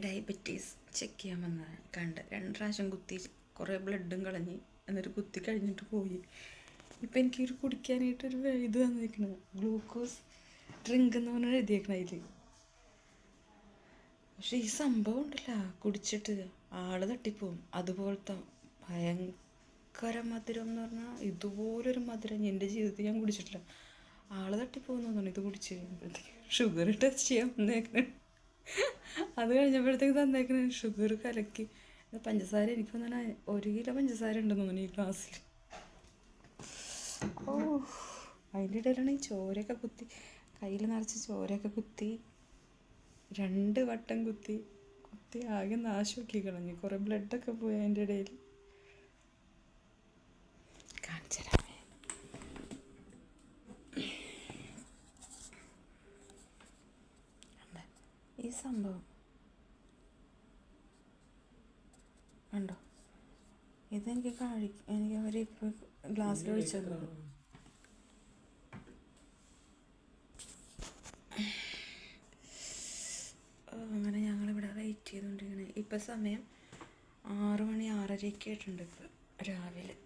Diabetes check ചെയ്യാൻ വന്നതാണ്. 2 പ്രാവശ്യം കുത്തി, കുറേ ബ്ലഡും കളഞ്ഞ്, എന്നിട്ട് കുത്തി കഴിഞ്ഞിട്ട് പോയി. ഇപ്പം എനിക്കൊരു കുടിക്കാനായിട്ടൊരു ഇത് തന്നിരിക്കണത്, ഗ്ലൂക്കോസ് ഡ്രിങ്ക് എന്ന് പറഞ്ഞാൽ എഴുതിയേക്കണം അതിൽ. പക്ഷെ ഈ സംഭവം ഉണ്ടല്ല, കുടിച്ചിട്ട് ആള് തട്ടിപ്പോവും. അതുപോലത്തെ ഭയങ്കര മധുരം എന്ന് പറഞ്ഞാൽ, ഇതുപോലൊരു മധുരം എൻ്റെ ജീവിതത്തിൽ ഞാൻ കുടിച്ചിട്ടില്ല. ആള് തട്ടിപ്പോകുന്നു തോന്നുന്നു ഇത് കുടിച്ച് കഴിയുമ്പോഴത്തേക്ക്. ഷുഗർ ടെസ്റ്റ് ചെയ്യാൻ വന്നേക്കണേ, അത് കഴിഞ്ഞപ്പോഴത്തേക്ക് തന്നേക്കണേ ഷുഗർ കലക്കി. പഞ്ചസാര എനിക്ക് തോന്നണ 1 കിലോ പഞ്ചസാര ഉണ്ടെന്ന് തോന്നുന്നു ഈ ഗ്ലാസ്സിൽ. ഓ, അതിൻ്റെ ഇടയിലാണ് ഈ ചോരയൊക്കെ കുത്തി, കയ്യിൽ നിറച്ച് ചോരയൊക്കെ കുത്തി, 2 വട്ടം കുത്തി ആകെ നാശമാക്കി കളഞ്ഞു. കുറേ ബ്ലഡൊക്കെ പോയി അതിൻ്റെ ഇടയിൽ. കാണിച്ചു തരാമേ. ഈ സംഭവം കണ്ടോ, ഇതെനിക്ക് എനിക്ക് അവരിപ്പോൾ ഗ്ലാസ്സിൽ ഒഴിച്ചത്. അങ്ങനെ ഞങ്ങളിവിടെ വെയിറ്റ് ചെയ്തുകൊണ്ടിരിക്കണേ. ഇപ്പം സമയം 6 മണി 6:30 ആയിട്ടുണ്ട്. ഇപ്പം രാവിലെ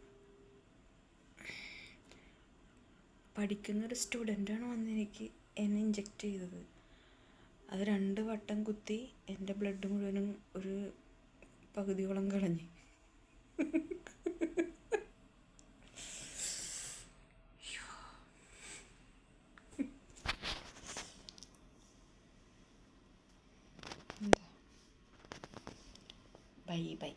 പഠിക്കുന്നൊരു സ്റ്റുഡൻ്റാണ് വന്ന് എന്നെ ഇഞ്ചെക്റ്റ് ചെയ്തത്. അത് 2 വട്ടം കുത്തി എൻ്റെ ബ്ലഡ് മുഴുവനും ഒരു പകുതിയോളം കളഞ്ഞ്. Bye bye.